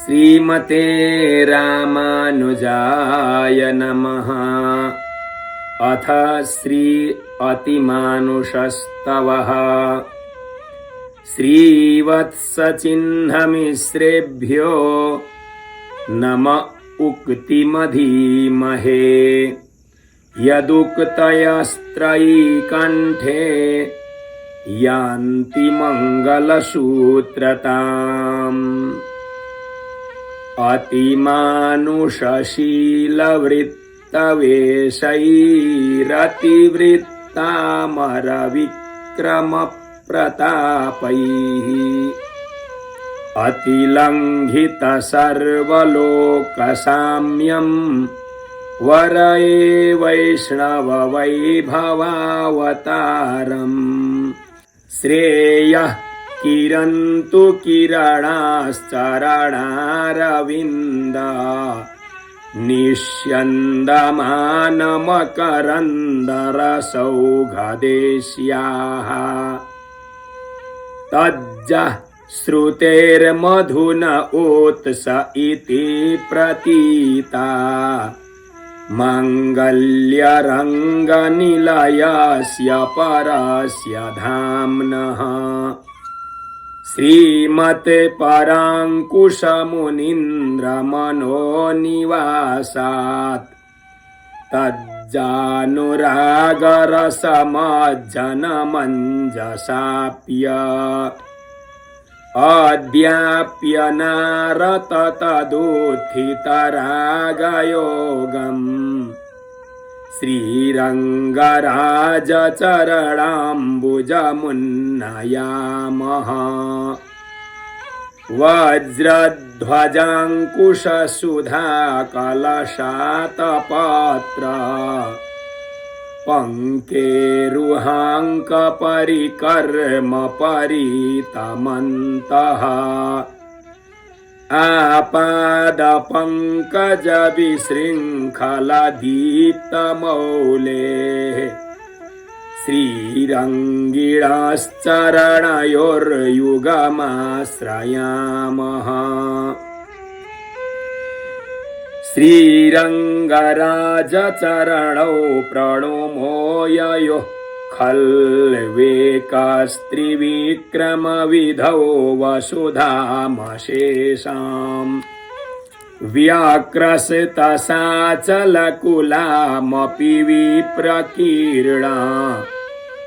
श्रीमते रामानुजाय नमः। अथ श्री अतिमानुषस्तवः। श्रीवत्सचिह्नमिश्रेभ्यो नम उक्तिमधीमहे। यदुक्तयस्त्रयी कंठे यान्ति मंगलसूत्रताम्। अतिमानुषशीलवृत्तवेषैरतिवृत्तामरविक्रमप्रतापैः अतिलङ्घितसर्वलोकसाम्यं वरये वैष्णववैभवावतारम्। श्रेयः किरन्तु किरणाश्चरणारविन्द निष्यन्दमानमकरन्दरसौघदेश्याः। तज्जः श्रुतेर्मधुन ओत्स इति प्रतीता माङ्गल्यरङ्गनिलयस्य परस्य धाम्नः। श्रीमत्पराङ्कुशमुनीन्द्रमनोनिवासात् तज्जानुरागरसमज्जनमञ्जसाप्य अद्याप्यनारत तदुत्थितरागयोगम्। श्रीरङ्गराजचरणाम्बुजमुन्नयामः। वज्रध्वजाङ्कुशसुधाकलशातपात्र पङ्केरुहाङ्कपरिकर्मपरीतमन्तः। आपादपङ्कजविशृङ्खलदीप्तमौलेः श्रीरङ्गिणाश्चरणयोर्युगमाश्रयामः। श्रीरङ्गराजचरणौ प्रणुमो ययोः खल्वेकस्त्रिविक्रमविधौ वसुधामशेषाम्। व्याक्रसतसाचलकुलामपि विप्रकीर्णा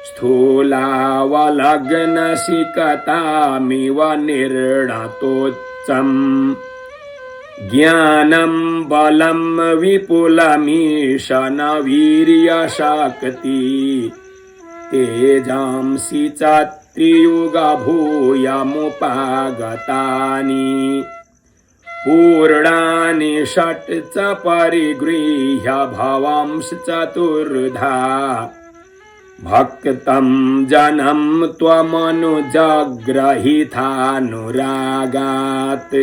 स्थूलावलग्नशिखतामिव निर्णतोच्चम्। ज्ञानं बलं विपुलमीशन वीर्यशक्ति तेजांसि च त्रियुगभूयमुपागतानि। पूर्णानि षट् च परिगृह्य भवंश्चतुर्धा भक्तं जनं त्वमनुजग्रहितानुरागात्।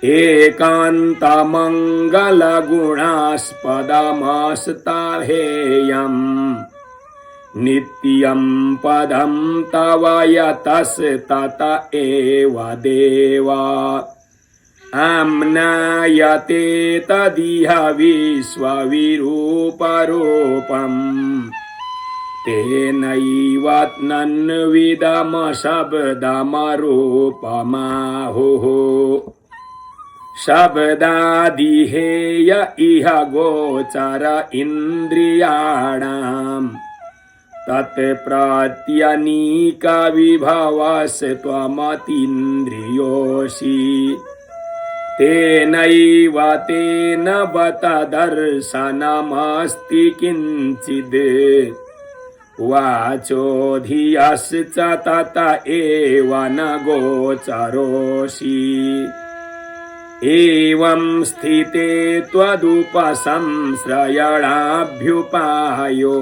एकान्तमङ्गलगुणास्पदमस्ताहेयम् नित्यं पदं तव यतस्तत एव देव। आम्नायते तदिह विश्वविरूपरूपम् तेनैव नन्विदमशब्दमरूपमाहुः। शब्दादिहेय इह गोचर इन्द्रियाणाम् तत्प्रत्यनीकविभवस्त्वमतीन्द्रियोऽसि। तेनैव तेन बत दर्शनमस्ति किञ्चिद् वाचोऽधियश्च तत एव न गोचरोऽसि। एवं स्थिते त्वदुपसंश्रयणाभ्युपायो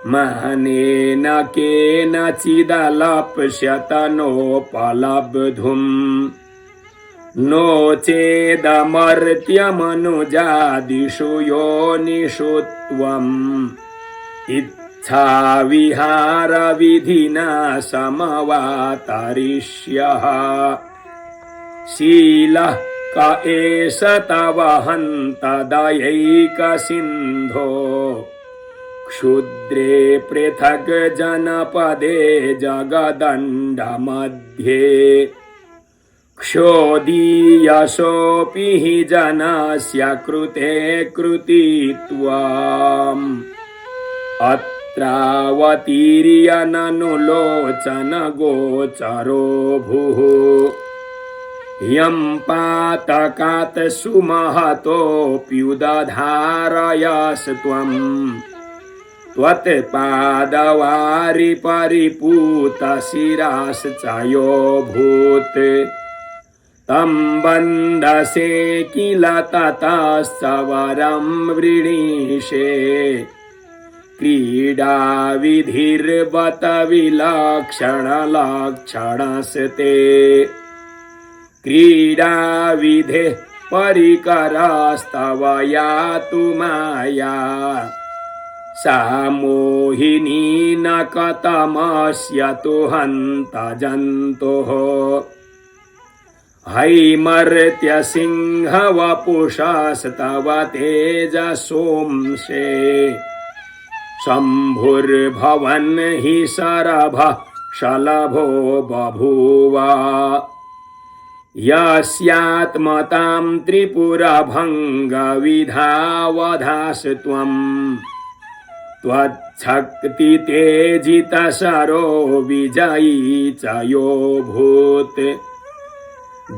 मानेन केनचिदलप्स्यत नोपलब्धुम्। नो चेदमर्त्यमनुजादिषु योनिषु त्वम् इच्छाविहारविधिना समवातरिष्यः। शीलः क एष तव हन्तदयैकसिन्धो क्षुद्रे पृथक् जनपदे जगदण्डमध्ये क्षोदीयशोऽपि हि जनस्य कृते कृतित्वम् अत्रावतीर्य ननु लोचन गोचरो भुः यं पातकात् सुमहतोऽप्युदधारयस्त्वम् त्वत्पादवारि परिपूतशिराश्चयोऽभूत् तं वन्दसे किल ततश्च वरं वृणीषे क्रीडाविधिर्बत विलक्षणलक्षणस्ते क्रीडाविधेः परिकरास्तव यातु माया सा मोहिनी न कथमस्य तु हन्तजन्तोः हैमर्त्यसिंहवपुषस्तव तेजसोंसे शम्भुर्भवन् हि शरभः शलभो बभूव यस्यात्मतां त्रिपुरभङ्गविधावधास्त्वम् त्वच्छक्तितेजितशरो विजयी च योऽभूत्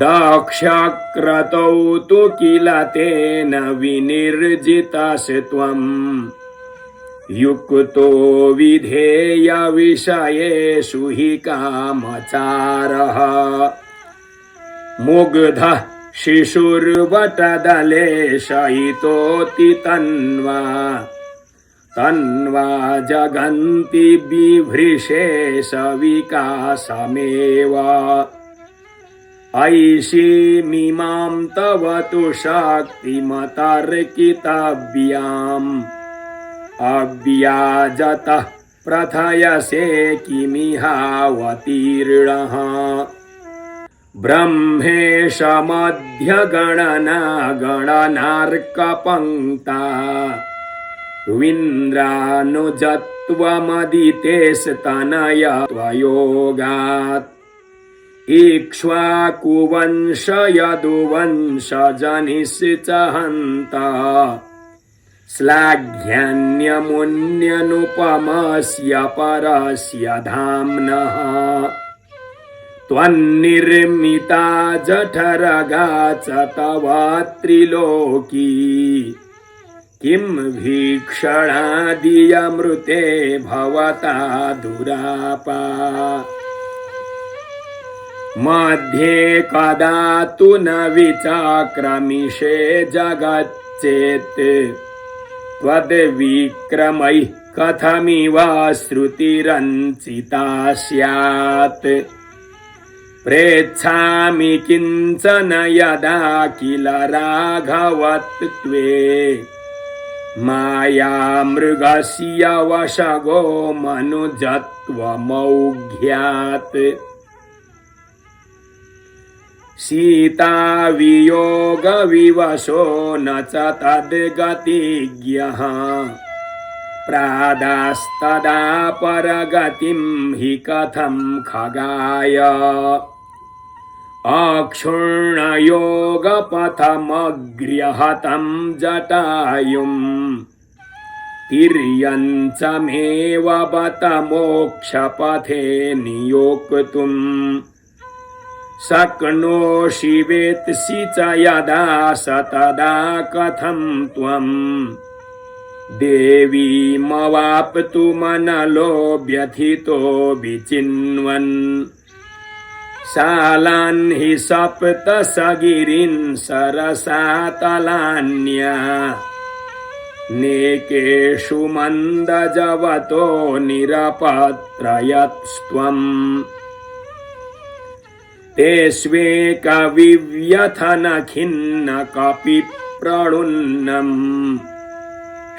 दक्षक्रतौ तु किल तेन विनिर्जितस्त्वम् युक्तो विधेयविषयेषु हि कामचारः मुग्धः शिशुर्वटदले शयितोऽति तन्वा जगन्ति बिभृशे सविकासमेव ऐषीमिमां तव तु शक्तिमतर्कितव्याम् अव्याजतः प्रथयसे किमिहावतीर्णः ब्रह्मेश मध्यगणना गणनार्कपङ्क्ता विन्द्रानुजत्वमदितेस्तनय त्वयोगात् इक्ष्वाकुवंश यदुवंशजनिश्च हन्ता श्लाघ्यान्यमुन्यनुपमस्य परस्य धाम्नः त्वन्निर्मिता जठरगा च तव त्रिलोकी किं भीक्षणादियमृते भवता दुरापा मध्ये कदा तु न विचाक्रमिषे जगच्चेत् त्वद्विक्रमैः कथमिव श्रुतिरञ्चिता स्यात् प्रेच्छामि किञ्चन यदा किल राघवत्वे मायामृगस्य वशगो मनुजत्वमौघ्यात् सीतावियोगविवशो न च तद्गतिज्ञः प्रादास्तदा परगतिं हि कथं खगाय अक्षुण्णयोगपथमग्र्यहतं जटायुम् तिर्यञ्चमेव बत मोक्षपथे नियोक्तुम् शक्नोषि वेत्सि च यदा स तदा कथं त्वम् देवीमवाप्तुमनलो व्यथितो विचिन्वन् शालान् हि सप्तसगिरीन् सरसातलान्या नेकेषु मन्दजवतो निरपत्रयत्स्त्वम् तेष्वेकविव्यथनखिन्नकपिप्रणुन्नम्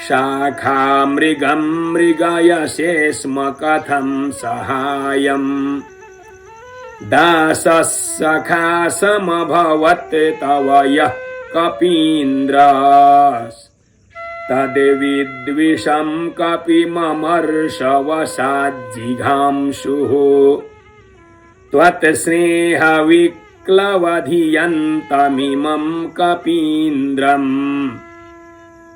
शाखामृगं मृगयसे स्म कथं सहायम् दासः सखा समभवत् तव यः कपीन्द्रस्तद्विद्विषं कपिममर्षवशाज्जिघांसुः त्वत्स्नेहविक्लवधियन्तमिमं कपीन्द्रम्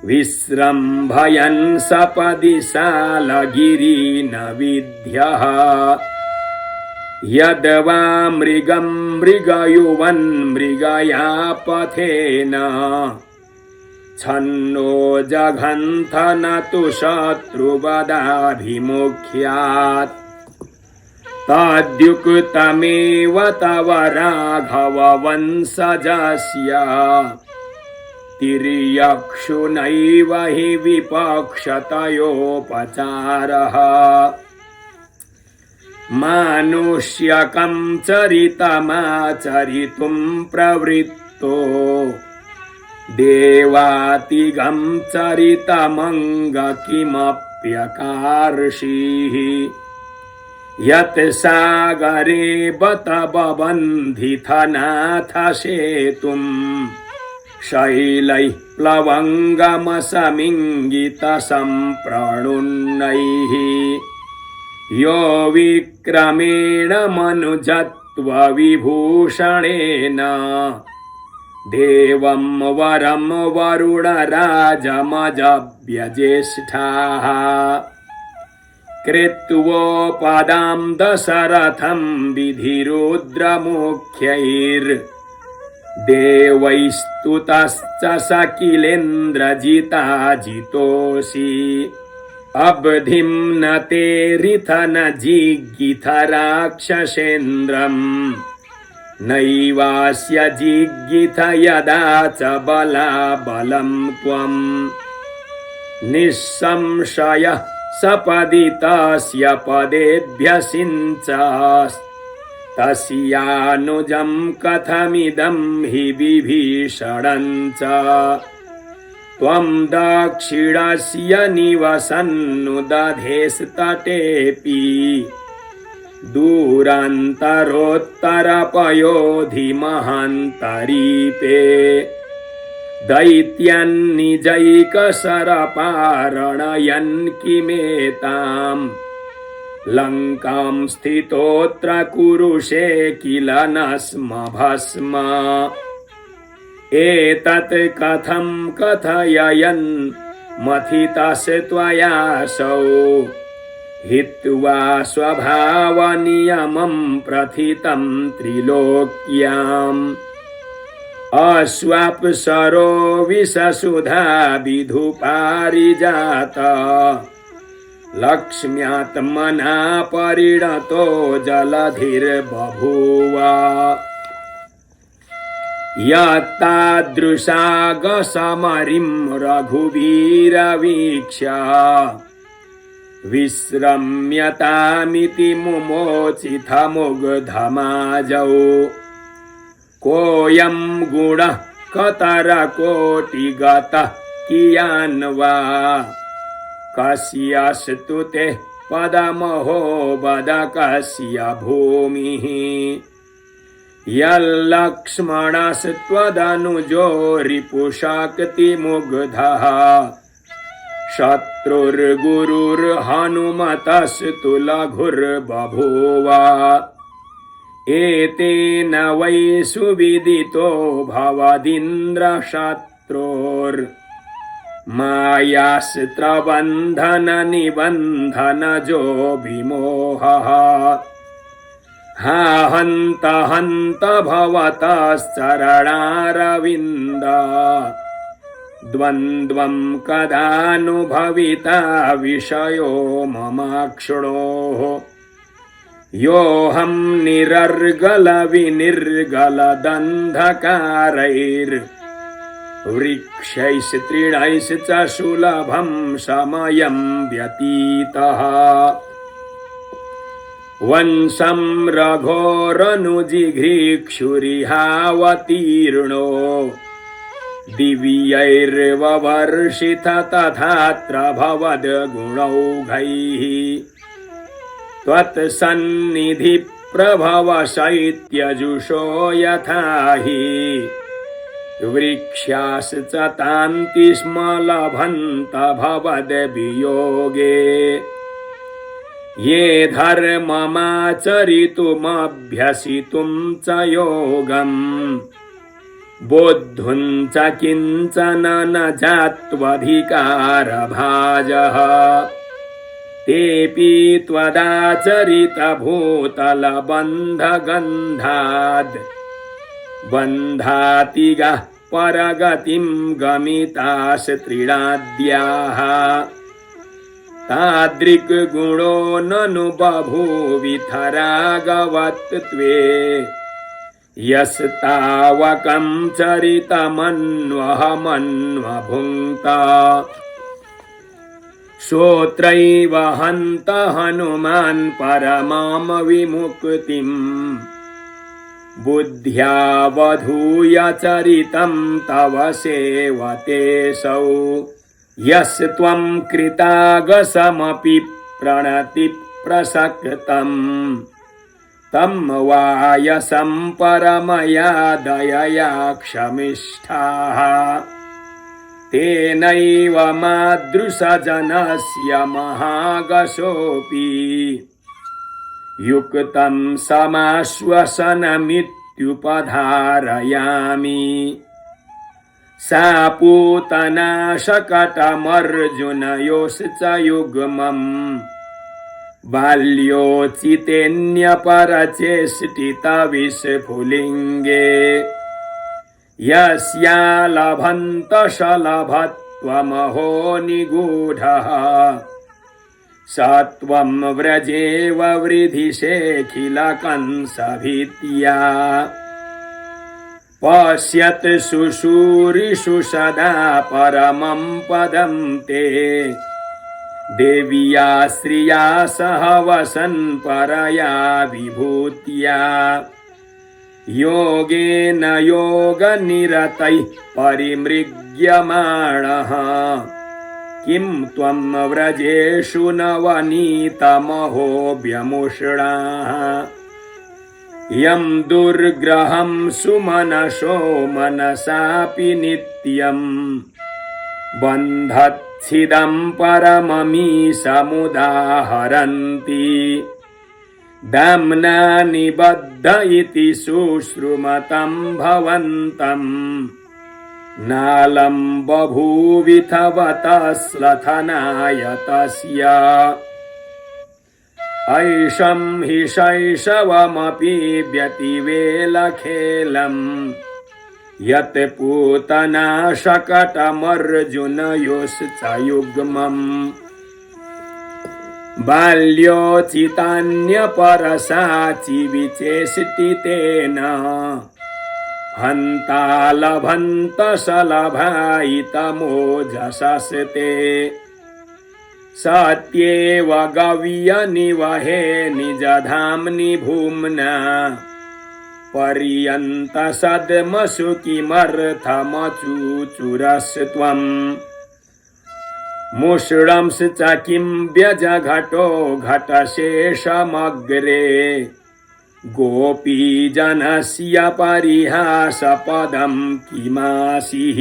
विस्रम्भयन् सपदि सालगिरि न विद्यः यद्वा मृगं मृगयुवन् मृगयापथेन छन्नो जघन्थन तु शत्रुवदाभिमुख्यात् तद्युक्तमेव तव राघव वंशजस्य तिर्यक्षुनैव हि विपक्षतयोपचारः मानुष्यकं चरितमाचरितुं प्रवृत्तो देवातिगं चरितमङ्ग किमप्यकार्षीः यत् सागरे बत बबन्धितनाथ सेतुम् शैलैः प्लवङ्गमसमिङ्गितसम्प्रणुन्नैः यो विक्रमेण मनुजत्वविभूषणेन देवं वरं वरुणराजमजव्यज्येष्ठाः कृत्वोपदां दशरथं विधिरुद्रमुख्यैर्देवैस्तुतश्च सकिलेन्द्रजिताजितोऽसि अब्धिं न तेरिथ न जिगीथ राक्षसेन्द्रम् नैवास्य जिगीथ यदा च बलाबलं त्वम् निःसंशयः सपदि तस्य पदेभ्यसिञ्चास्तस्यानुजं कथमिदं हि विभीषणं च त्वं दक्षिणस्य निवसन्नु दधेस्तटेऽपि दूरान्तरोत्तरपयोधिमहान्तरीपे दैत्यान्निजैकशरपारणयन् किमेतां लङ्कां स्थितोऽत्र कुरुषे किल न स्म भस्म एतत् कथं कथयन् मथितस्त्वयासौ हित्वा स्वभावनियमं प्रथितं त्रिलोक्याम् अश्वाप्सरो विषसुधा विधुपारिजात लक्ष्म्यात्मना परिणतो जलधिर्बभूव यत्तादृशागसमरिं रघुवीरवीक्ष्य विस्रम्यतामिति मुमोचितमुग्धमाजौ कोऽयं गुणः कतरकोटिगतः कियान् वा कस्यस्तु ते पदमहो वद कस्य भूमिः यल्लक्ष्मणस्त्वदनुजो रिपुशक्तिमुग्धः शत्रुर्गुरुर्हनुमतस्तु लघुर्बभूव एतेन वै सुविदितो भवदिन्द्रशत्रोर्मायास्त्रबन्धननिबन्धनजो विमोहः हा हन्त हन्त भवतश्चरणारविन्द द्वन्द्वं कदानुभविता विषयो ममाक्षुणोः योऽहं निरर्गलविनिर्गलदन्धकारैर्वृक्षैस्तृणैश्च सुलभं समयं व्यतीतः वंशं रघोरनुजिघृक्षुरिहावतीर्णो दिव्यैर्ववर्षित तथात्र भवद्गुणौघैः त्वत्सन्निधि प्रभव शैत्यजुषो यथा हि वृक्षाश्च तान्ति स्म लभन्त भवद्वियोगे ये धर्ममाचरितुमभ्यसितुं च योगम् बोद्धुं च किञ्चन न जात्वधिकारभाजः तेऽपि त्वदाचरितभूतलबन्धगन्धाद् बन्धातिगः परगतिं गमितास् तृणाद्याः तादृक्गुणो ननु बभूविथरागवत्त्वे यस्तावकं चरितमन्वहमन्वभुङ्क्त श्रोत्रैव हन्त हनुमान् परमां विमुक्तिम् बुद्ध्यावधूय चरितं तव सेवतेऽसौ यस्त्वं कृतागसमपि प्रणतिप्रसक्तम् तं वायसं परमया दयया क्षमिष्ठाः तेनैव मादृशजनस्य महागशोऽपि युक्तं समाश्वसनमित्युपधारयामि सा पूतना शकटमर्जुनयोश्च युग्मम् बाल्योचितेऽन्यपरचेष्टितविस्फुलिङ्गे यस्या लभन्तशलभत्वमहो निगूढः स त्वं व्रजेव वृधिशेऽखिलकंसभीत्या पश्यत् शुशूरिषु सदा परमं पदं ते देव्या श्रिया सह वसन् परया विभूत्या योगेन योगनिरतैः परिमृग्यमाणः किं त्वं व्रजेषु नवनीतमहो व्यमुष्णाः यं दुर्ग्रहं सुमनसो मनसापि नित्यम् बन्धच्छिदं परममीशमुदाहरन्ति दाम्ना निबद्ध इति शुश्रुमतं भवन्तम् नालं बभूविथवतस्लथनाय तस्य ऐषं हि शैशवमपि व्यतिवेलखेलम् यत् पूतना शकटमर्जुनयोश्च युग्मम् बाल्योचितान्यपरसाचि विचेष्टितेन हन्ता लभन्त शलभायितमोजसस्ते सत्येव गव्यनिवहे निजधाम्नि भूम्ना पर्यन्तसद्मसु किमर्थमचूचुरस्त्वम् मुष्णंस च किं व्यजघटो घटशेषमग्रे गोपीजनस्य परिहासपदं किमासिः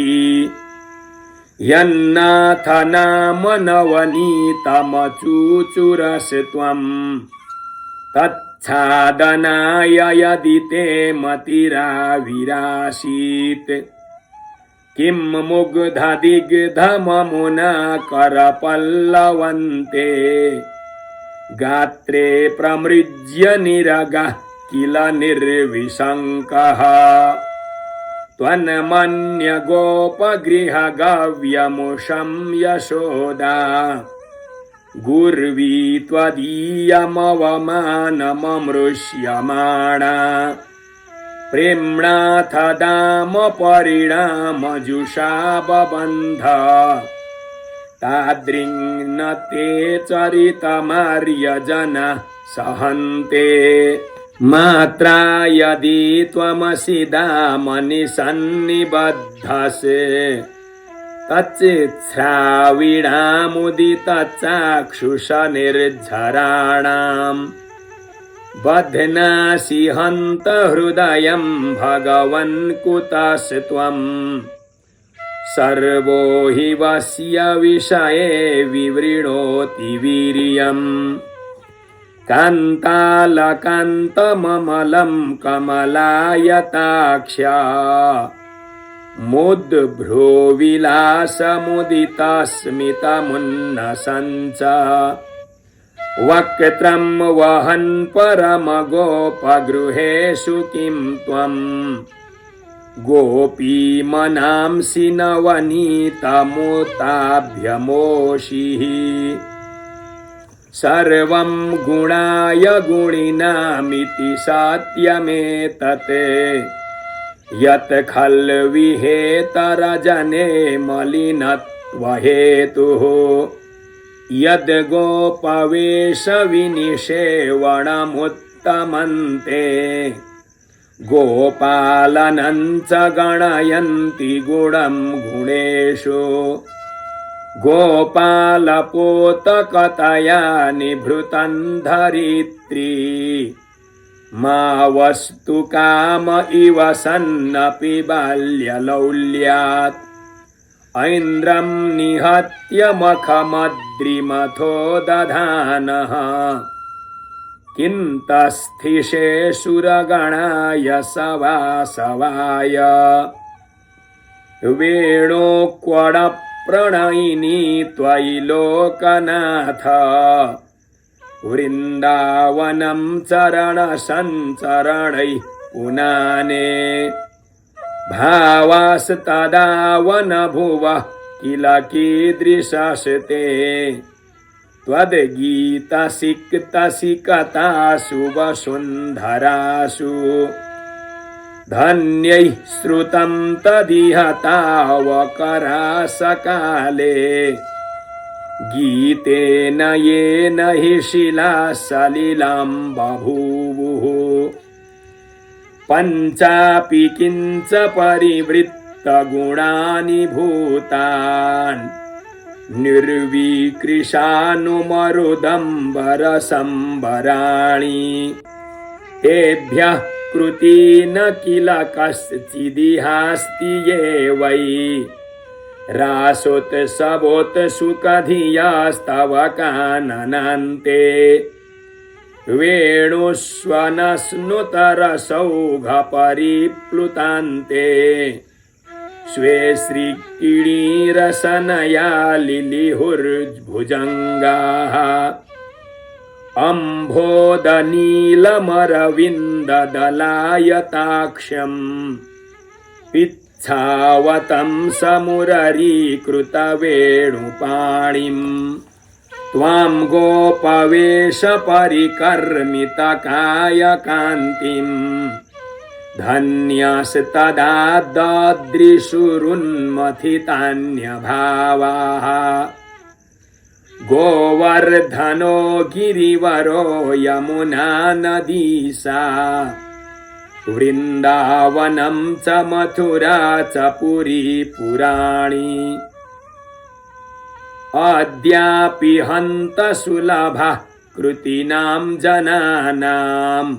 यन्नाथ नाम नवनीतमचूचुरस्त्वम् तच्छादनाय यदि ते मतिराविरासीत् किं मुग्धदिग्धममुना करपल्लवन्ते गात्रे प्रमृज्य निरगः किल निर्विशङ्कः त्वन्मन्यगोपगृहगव्यमुषं यशोदा गुर्वी त्वदीयमवमानममृष्यमाणा प्रेम्णाथ दाम परिणामजुषा बबन्ध तादृङ्न ते चरितमार्यजनः सहन्ते मात्रा यदि त्वमसि दामनि सन्निबद्धसे तच्चिच्छ्राविणामुदितचाक्षुष निर्झराणाम् बध्नासि हन्त हृदयं भगवन् कुतस्त्वं सर्वो हि वस्य विषये विवृणोति वीर्यम् कान्तालकान्तममलं कमलायताक्ष्या मुद्भ्रूविलासमुदितस्मितमुन्नसञ्च वक्त्रं वहन् परमगोपगृहेषु किं त्वं गोपीमनांसि नवनीतमुताभ्यमोषिः सर्वं गुणाय गुणिनामिति सत्यमेतत् यत् खल्विहेतरजने मलिनत्वहेतुः यद्गोपवेशविनिषेवणमुत्तमन्ते गोपालनं च गणयन्ति गुणं गुणेषु गोपालपोतकतया निभृतं धरित्री मा वस्तु काम इव सन्नपि बाल्यलौल्यात् ऐन्द्रं निहत्य मखमद्रिमथो दधानः किन्तस्थिषे सुरगणाय सवासवाय वेणोक्वडप्रणयिनी त्वयि लोकनाथ वृन्दावनं चरणसञ्चरणैः पुनाने भावास्तदा वनभुवः किल कीदृशस्ते त्वद्गीतसिक्तसिकतासु वसुन्धरासु धन्यैः श्रुतं तदिह तावकरासकाले गीतेन येन हि शिला सलिलां बभूवुः पञ्चापि किञ्च परिवृत्तगुणानि भूतान् निर्वीकृशानुमरुदम्बरसम्बराणि तेभ्यः कृती न किल कश्चिदिहास्ति ये वै रासोत्सवोत्सुकधियास्तव काननान्ते वेणुष्वनस्नुतरसौघपरिप्लुतान्ते स्वे श्रीकिणीरसनया लिलिहुर्भुजङ्गाः अम्भोदनीलमरविन्ददलायताक्ष्यम् पिच्छावतं समुररीकृतवेणुपाणिम् त्वां गोपवेशपरिकर्मितकायकान्तिम् धन्यस्तदा ददृशुरुन्मथितान्यभावाः गोवर्धनो गिरिवरो यमुना नदी सा वृन्दावनं च मथुरा च पुरी पुराणी अद्यापि हन्त सुलभः कृतीनां जनानाम्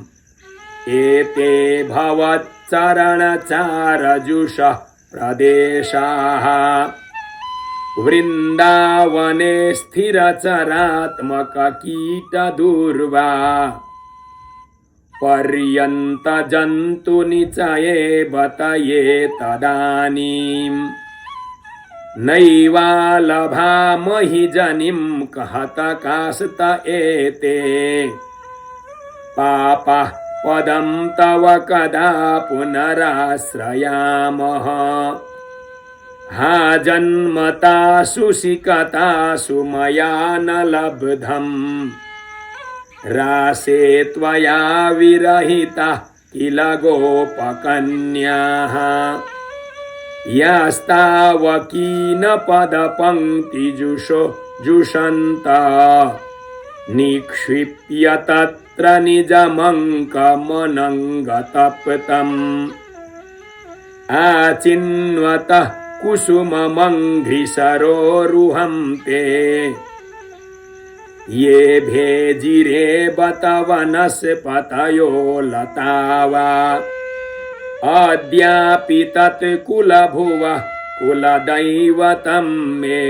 एते भवच्चरणचारजुषः प्रदेशाः वृन्दावने स्थिरचरात्मककीटदुर्वा पर्यन्तजन्तुनिचये बतये तदानीम् नैवालभामहि जनिं कहतकास्त एते पापः पदं तव कदा पुनराश्रयामः हा जन्मतासु सिकतासु मया न लब्धम् रासे त्वया विरहितः किल गोपकन्याः यास्तावकीनपदपङ्क्तिजुषो जुषन्ता निक्षिप्य तत्र निजमङ्कमनङ्गतप्तम् आचिन्वतः कुसुममङ्घ्रिसरोरुहं ते ये भेजिरे बत वनस्पतयो लता वा अद्यापि तत् कुलभुवः कुलदैवतं मे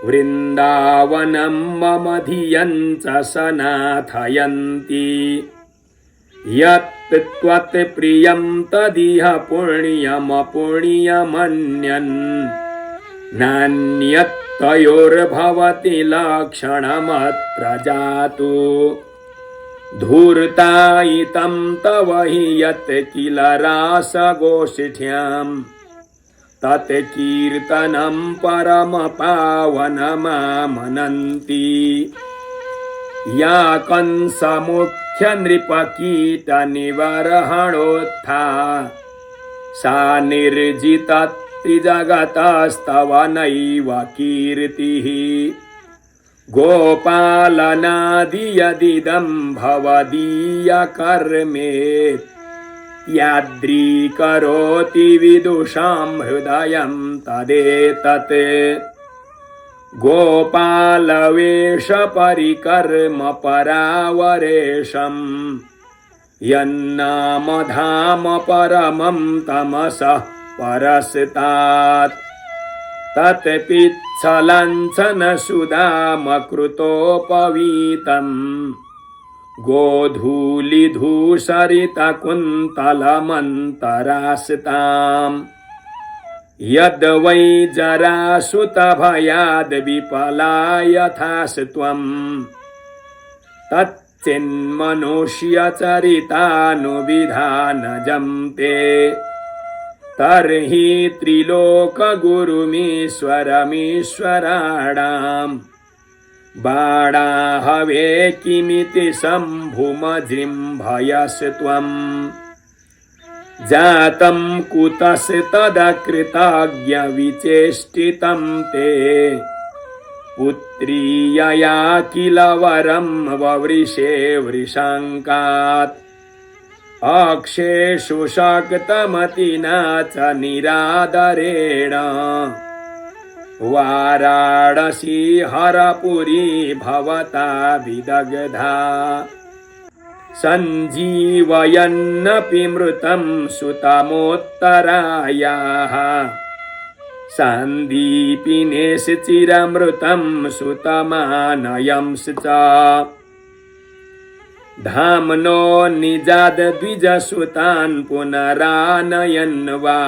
वृन्दावनं मम धियं च सनाथयन्ति यत् त्वत्प्रियं तदिह पुण्यमपुण्यमन्यन् नान्यत्तयोर्भवति लक्षणमत्र जातु धूर्तायितं तव हि यत् किल रासगोष्ठ्याम् तत् कीर्तनं परमपावनमामनन्ति या कंसमुख्यनृपकीटनिबर्हणोत्था सा निर्जितत्रिजगतस्तव नैव कीर्तिः गोपालनादि यदिदं भवदीयकर्मेत् याद्रीकरोति विदुषां हृदयं तदेतत् गोपालवेषपरिकर्म परावरेशम् यन्नामधाम परमं तमसः परस्तात् तत्पिच्छलञ्छनसुधामकृतोपवीतम् गोधूलिधूसरितकुन्तलमन्तरास्ताम् यद्वै जरासुतभयाद् विपला यथास्त्वम् तच्चिन्मनुष्यचरितानुविधानजं ते तर्हि त्रिलोकगुरुमीश्वरमीश्वराणाम् बाणाहवे किमिति शम्भुमजृम्भयस्त्वम् जातं कुतस्तदकृतज्ञविचेष्टितं ते पुत्रीयया किल वरं ववृषे वृषङ्कात् अक्षेषु शक्तमतिना च निरादरेण वाराणसी हरपुरी भवता विदग्धा सञ्जीवयन्नपि मृतं सुतमोत्तरायाः सन्दीपिनेश्चिरमृतं सुतमानयंश्च धाम्नो निजाद्विजसुतान् पुनरानयन् वा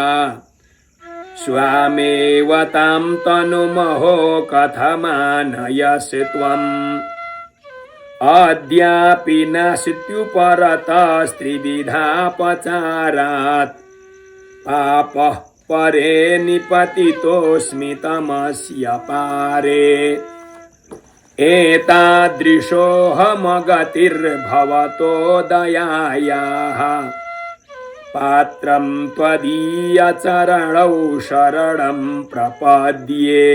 स्वामेव तां तनुमहो कथमानयस्त्वम् अद्यापि नास्त्युपरतस्त्रिविधापचारात् पापः परे निपतितोऽस्मि तमस्य पारे एतादृशोऽहमगतिर्भवतो दयायाः पात्रं त्वदीयचरणौ शरणं प्रपद्ये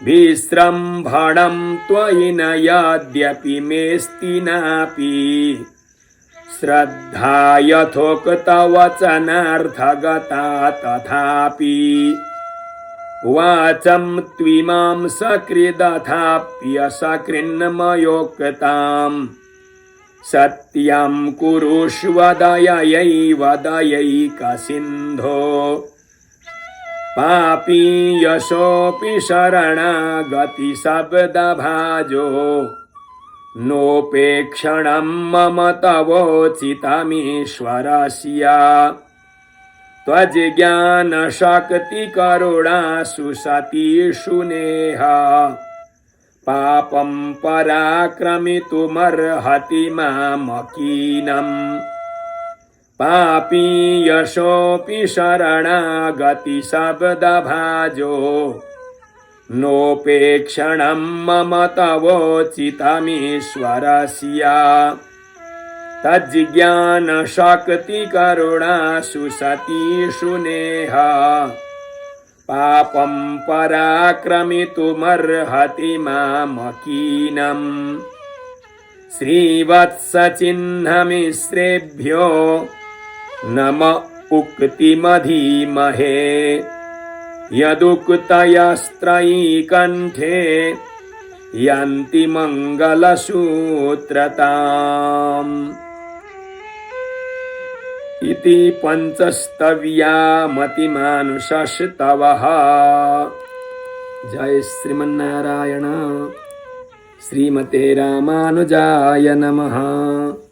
विस्रम्भणं त्वयि न यद्यपि मेऽस्ति नापि श्रद्धा यथोक्तवचनार्थगता तथापि वाचं त्विमां सकृदथाप्यसकृन्मयोक्ताम् सत्यं कुरुष्व दययैव दयैकसिन्धो पापीयशोऽपि शरणागतिशब्दभाजो नोपेक्षणं मम तवोचितमीश्वरस्य त्वज्ज्ञानशक्तिकरुणासु सतीषु नेह पापं पराक्रमितुमर्हति मामकीनम् पापीयशोऽपि शरणागतिशब्दभाजो नोपेक्षणं मम तवोचितमीश्वरस्य तज्ज्ञानशक्तिकरुणासु सतीषु नेह पापं पराक्रमितुमर्हति मामकीनम् श्रीवत्सचिह्नमिश्रेभ्यो नम उक्तिमधीमहे यदुक्तयस्त्रयी कण्ठे यान्ति मङ्गलसूत्रताम् इति पञ्चस्तव्यामतिमानुषस्तवः। जय श्रीमन्नारायण। श्रीमते रामानुजाय नमः।